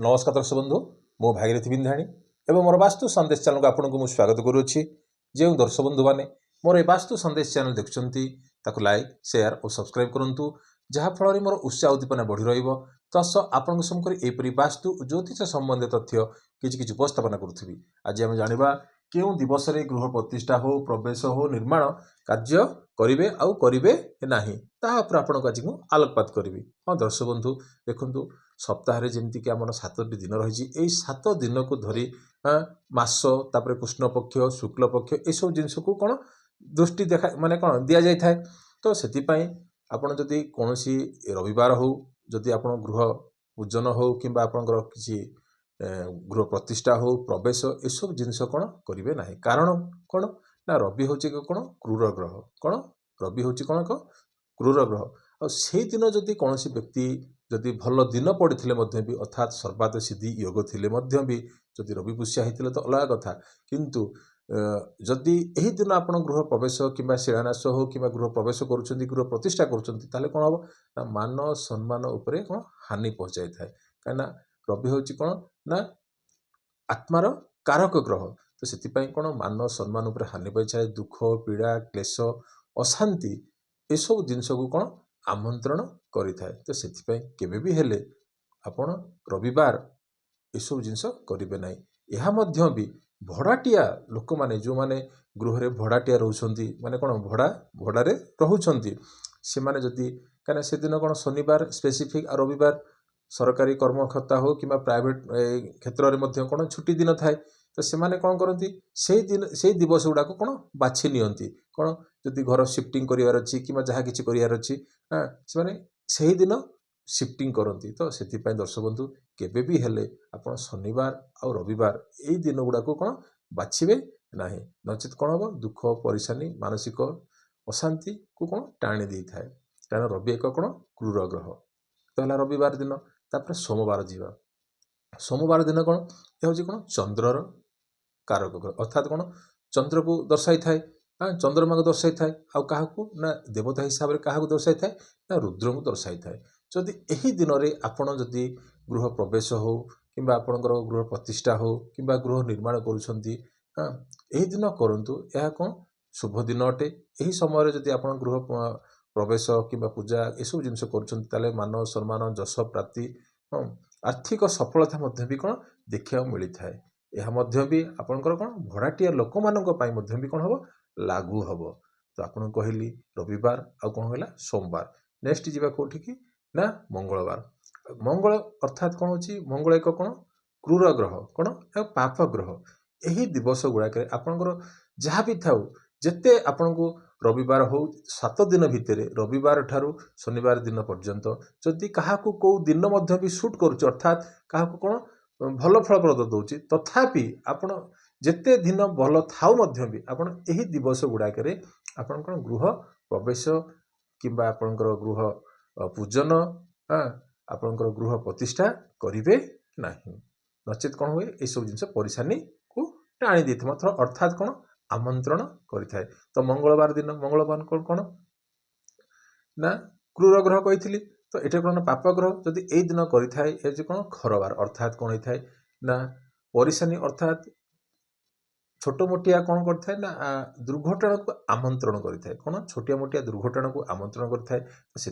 नमस्कार दर्शक बंधु मो भागीरथी बिंधाणी एवं मोर वास्तु संदेश चैनल को आपको मुझे स्वागत करुच्ची। जो दर्शक बंधु मैंने मोर ये वास्तु संदेश चैनल देखुं लाइक शेयर और सब्सक्राइब करूँ जहाँफल मोर उत्साह उद्दीपना बढ़ी रस आपण सम्मुखें एपरी वास्तु ज्योतिष संबंधी तथ्य किसी उपस्थापना करुँगी। आज आम जाना क्यों दिवस गृह प्रतिष्ठा हो प्रवेश हो निर्माण कार्य करेंगे आउ करेंगे नहीं तापर आपको आज मुझे आलोकपात करी। हाँ दर्शक बंधु देखु सप्ताह जमीक आम 7टी दिन रही 7 दिन को धरी मास तापर कृष्ण पक्ष शुक्ल पक्ष ये सब जिनस को कौन दृष्टि देखा माने कौन दि जाए तो से आपड़ जदि कौन रविवार हो जदि आप गृह पूजन हो कि किसी गृह प्रतिष्ठा हो प्रवेश ये सब जिनस कौन करेंगे ना कारण कौन ना रवि हूँ कौन क्रूर ग्रह कौन रवि हूँ कौन क्रूर ग्रह से दिन जदि कौन व्यक्ति जदि भल दिन पड़े भी अर्थात सर्वात सिद्धि योग थे भी जदि रवि पुष्या होते तो अलग कथा किंतु जदि यही दिन आप गृह प्रवेश कि शिलान्यास हो कि गृह प्रवेश करुँच गृह प्रतिष्ठा करें कौन हम ना मान सम्मान उपर कौन हानि पहुँचाई थाए कहीं रवि हूँ कौन ना आत्मार कारक ग्रह तो से कौन मान सम्मान उपर हानि पहुँचाए दुख पीड़ा क्लेश अशांति ये सब जिनस को कौन आमंत्रण करें तो से भी हेले आपण रविवार यू जिनस करेंगे ना यह भी भड़ाटिया लोक मैंने जो मैंने गृह भड़ाटिया रोचे माने कौन भड़ारे रोचे से मैंने जदि कहीं से दिन कौन शनिवार स्पेसिफिक आ रविवार सरकारी कर्मकर्ता हो कि प्राइवेट क्षेत्र में कौन छुट्टी दिन थाए तो से मैंने कौन करती से दिवस गुड़ाक कौन बाछि नियंती कौन जदि घर शिफ्टिंग करार अच्छी कि जहाँ किसी करार अच्छी से दिन शिफ्टिंग करती तो से दर्शक बंधु केबे भी हेले आपण शनिवार और रविवार यही दिन गुड़ाक कौन बाछिबे नहीं नचेत कौन हम दुख परेशानी मानसिक अशांति को कौन टाणी दे थाए कारण रवि एक कौन क्रूर ग्रह तो है रविवार दिन तापर सोमवार जीवा सोमवार दिन कौन यह हूँ कौन चंद्रर कारक ग्रह अर्थात कौन चंद्र को दर्शाई थाए चंद्रमा को दर्शाई थाए आउ क्या ना देवता हिसाब से क्या दर्शाई थाए ना रुद्र को दर्शाई थाए जदि यही दिन में आपण जदि गृह प्रवेश हो कि आपणकर गृह प्रतिष्ठा हो कि गृह निर्माण करुँच दिन करूँ यह कौन शुभ दिन अटे यही समय जदि आप गृह प्रवेश कि पूजा यू जिन कर मान सम्मान जश प्राप्ति आर्थिक सफलता भी कौन देखा मिलता है यह भी आपणकर कौन भड़ाटिया लोक मान भी कौन हम लागू हम तो आपन कहली रविवार आ कौन है सोमवार नेक्स्ट जीवा कौटी की ना मंगलवार मंगल अर्थात कौन होची मंगल एक कौन क्रूर ग्रह कौन पाप ग्रह यही दिवस गुड़ाक आपणकर जहाँ भी थाउ जिते आपण को रविवार हो 7 दिन भितर रविवार ठारू शनिवार दिन पर्यंत जदि क्या कौ दिन भी सुट करुच्च अर्थात क्या कौन भल फलप्रद दौर तथापि आपण जिते दिन भल थाउ भी आपण यही दिवस गुड़ाक आपण कौन गृह प्रवेश कि आपणकर गृह पूजन आपणकर गृह प्रतिष्ठा करेंगे नहीं नचेत कौन हुए ये सब जिन परेशानी को टाणी दे मात्र अर्थात कौन आमंत्रण करें तो मंगलवार दिन मंगलवार कौन ना क्रूर ग्रह कही तो ये कौन पाप ग्रह जदि यही दिन करें कौन खरवार अर्थात कौन होता है ना परेशानी अर्थात छोट मोटिया कौन करता है ना दुर्घटना को आमंत्रण करें कौन छोटिया मोटिया दुर्घटना को आमंत्रण करें तो से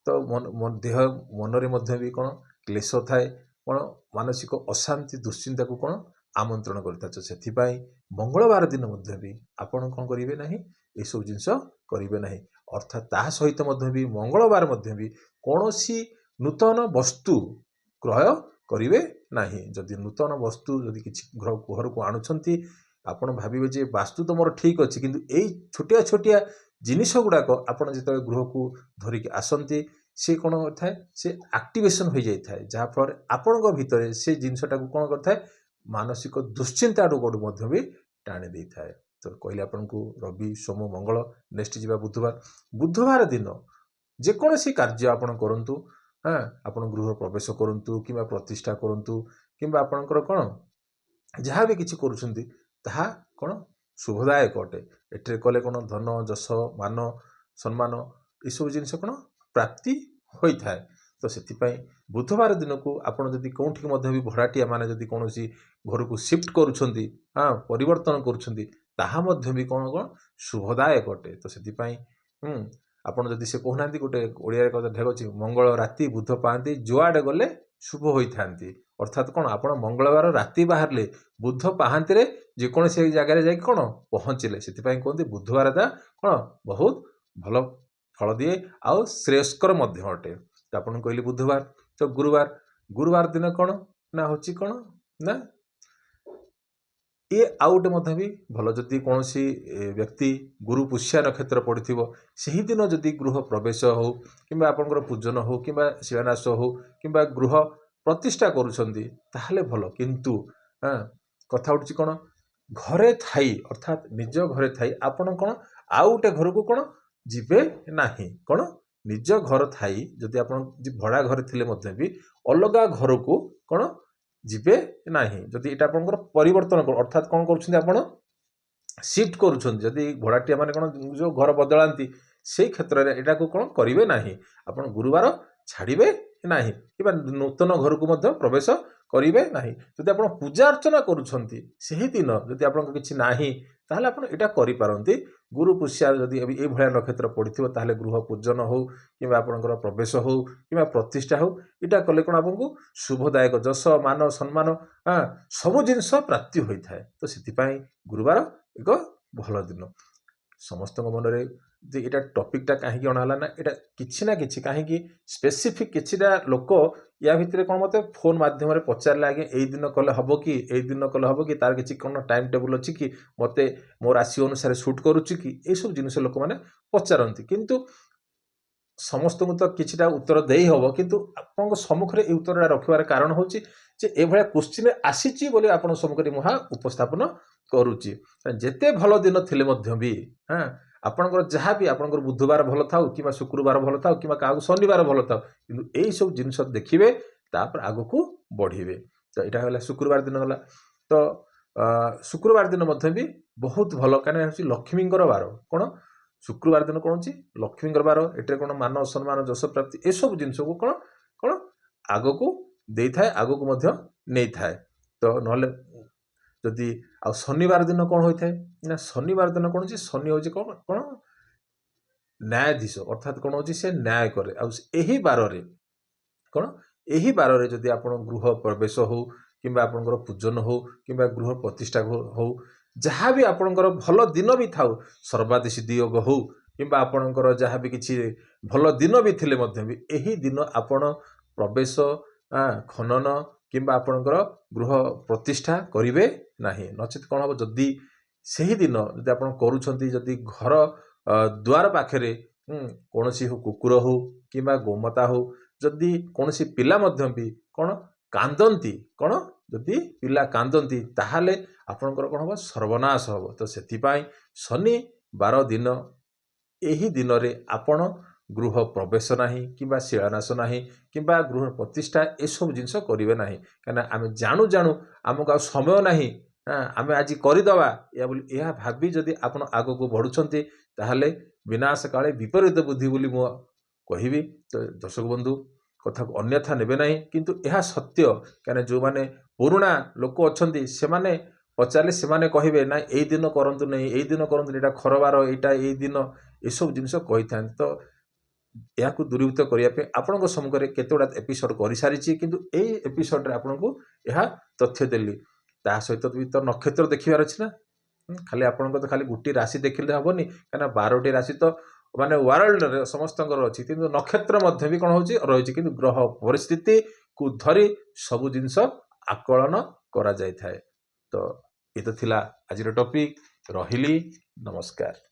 तो देह मन भी कौन क्लेश थाए कौन मानसिक अशांति दुश्चिंता को कौन आमंत्रण करता से मंगलवार दिन भी आपण कौन करेंगे ना ये सब जिनस करेंगे ना अर्थात ता सहित भी मंगलवार भी कौन सी नूतन वस्तु क्रय करेंगे ना जदि नूतन वस्तु जदि किसी घर को आणुंट आपड़ भावे जे वास्तु तो मोर ठीक अच्छे किंतु यही छोटिया छोटिया जिनिस गुड़ाक आपड़ जो गृह को धरिकी आसती सी कौन थाए से एक्टिवेशन हो जाए जहाँफल आपण भितर से जिनसटा कौन करता है मानसिक दुश्चिंता आड़ भी टाणी दे थाए तो कहले आपन को रवि सोम मंगल नेक्स्ट जीवा बुधवार बुधवार दिन जेकोसी कार्य आपन करंतु हाँ आपन गृह प्रवेश करंतु कि प्रतिष्ठा करंतु कि आपणकर कौन जहाँ भी किसी करुँच ताहा कौन शुभदायक अटे एटे कले कौन धन जश मान सम्मान ये सब जिनस कौन प्राप्ति होता है तो से बुधवार दिन को आपण जदि कौटी भी भड़ाटिया माने जदि कौन घर को सिफ्ट करुँच हाँ परिवर्तन करुँच भी कौन कौन शुभदायक अटे तो से ଆପଣ ଯଦି ସେ କହୁନାହାନ୍ତି ଗୋଟେ ଓଡ଼ିଆରେ କଥା ଢେଗ ଅଛି ମଙ୍ଗଳ ରାତି ବୁଧ ପାଆନ୍ତି ଯୁଆଡ଼େ ଗଲେ ଶୁଭ ହୋଇଥାନ୍ତି ଅର୍ଥାତ୍ କ'ଣ ଆପଣ ମଙ୍ଗଳବାର ରାତି ବାହାରିଲେ ବୁଧ ପାହାନ୍ତିରେ ଯେକୌଣସି ଜାଗାରେ ଯାଇକି କ'ଣ ପହଞ୍ଚିଲେ ସେଥିପାଇଁ କୁହନ୍ତି ବୁଧବାରଟା କ'ଣ ବହୁତ ଭଲ ଫଳ ଦିଏ ଆଉ ଶ୍ରେୟସ୍କର ମଧ୍ୟ ଅଟେ ତ ଆପଣଙ୍କୁ କହିଲି ବୁଧବାର ତ ଗୁରୁବାର ଦିନ କ'ଣ ନା ହେଉଛି କ'ଣ ନା ये आउ गोटे भी भल जदि कौन व्यक्ति गुरु पुष्या नक्षत्र पड़ो से दिन जदि गृह प्रवेश हो कि आपंकर पूजन हो कि शिलान्यास हो कि गृह प्रतिष्ठा करुँच भल किंतु कथा उठी कौन घरे थी अर्थात निज घरे थी आपण कौन आउ गोटे घर को कौन जीवे ना कौन निज घर थी जदि आप भड़ा घर थे भी अलग घर को कौन जीवे नाही जदि एटा आपनकर परिवर्तन अर्थात कौन करुछन्ती आपण शिफ्ट करुछन्ती जदि भड़ाटिया माने कौन जो घर बदलांती से क्षेत्र में एटा को कौन करिवे नाही आपण गुरुवार छाड़िबे नाही कि नूतन घर को मध्य प्रवेश करिवे नाही जदि आपण पूजा अर्चना करुछन्ती सेही दिन जदि आपण किछि नाही ताहले आपण एटा करि पारंती गुरु पुष्या जदि ए भलिया नक्षत्र पड़िथिबो ताहले गृह पूजन हो कि आपणकर प्रवेश हो कि प्रतिष्ठा हो इटा कले कोन आपको शुभदायक जस मान सम्मान सब जिनस प्राप्ति होता है तो से गुरुवार एक भल दिन समस्त मनरे ये टॉपिकटा कहीं अणाला ना यहाँ किसी ना कि कहीं स्पेसिफिक किसीटा लोक या भितर कौन मत फोन मध्यम पचारे आगे यही दिन कले हम कि यही दिन कले हम कि तार किसी कौन टाइम टेबुल अच्छी कि मत मो राशि अनुसार सुट करुच्ची कि यह सब जिन लोक मैंने पचारती किंतु समस्त को तो किसी उत्तर दे हम किंतु आप सम्मुखें ये उत्तर रखार कारण हूँ ये भाया क्वेश्चन आसी बोली आप सम्मुखें मुहा उपस्थापन करुच्ची जिते भल दिन थे भी हाँ आपणकर जहाँ भी आपणकर बुधवार भल था कि शुक्रवार भल था कि शनिवार भल था कि यही सब जिन देखिए तापर आग को बढ़े तो यहाँ है शुक्रवार दिन गला तो शुक्रवार दिन भी बहुत भल कहीं लक्ष्मी बार कौन शुक्रवार दिन कौन लक्ष्मी बार एटे कौन मान सम्मान जश प्राप्ति ये सब जिन को कौन कौन आग को दे था आग को नहीं थाए तो ना जदि आ शनिवार दिन कौन होता है ना शनिवार दिन कौन शनि हूँ कौन कौन न्यायाधीश अर्थात कौन हो न्याय करे आई बार कौन यही बार जदि आप गृह प्रवेश हो कि आपंकर पूजन हो कि गृह प्रतिष्ठा हो जहाँ भी आपंकर भल दिन भी था सर्वादि सिद्धि योग हो कि आपंकर जहाँ भी किसी भल दिन भी थे भी यही दिन आपण प्रवेश खनन कि आपणकर गृह प्रतिष्ठा करेंगे नहीं नचेत कौन हम जदि से ही दिन जब आप करुँच जदि घर द्वार पाखे कौन सी हो कुकुर हो कि गोमाता हो जदि कौन सी पिला भी कौन कांदती कौन जदि पिला कांदती ताहले आपणकर कौन हम सर्वनाश हम तो से शनि बार दिन यही दिन रे आपण गृह प्रवेश नहीं कि शिलान्यास नहीं कि गृह प्रतिष्ठा ये सब जिनस करेंगे ना कहीं आम जानू जानू आमको आ समय ना आम आज करदे या बोली यह भावी जदि आप आग को बढ़ुंट ताहले विनाश काले विपरीत बुद्धि बोली मु कहबी तो दर्शक बंधु कथा को अन्यथा नेबे नहीं किंतु यह सत्य कहीं जो मैंने पुराणा लोक अच्छा से पचारे से कहे ना यही दिन करंतु नहीं यही दिन करंतु यहाँ खरबार यहाँ यही दिन ये सब जिनस कही था तो यह दूरीभूत करने आपण सम्मुखें केतोड़ा एपिसोड कर सारी किंतु यही एपिसोड आपन को यह तथ्य देली ता सहित भी तो नक्षत्र देखिबार अछि ना खाली आपन तो खाली गोटी राशि देखिले हेबनी कना 12टी राशि तो माने वर्ल्ड रे समस्तंकर अछि किंतु नक्षत्र मध्य भी कोन होछि रहिछि किंतु ग्रह परिस्थिति को धरी सब जिनस आकलन करा जाय थाए तो ये तो थिला आज टॉपिक रहिली नमस्कार।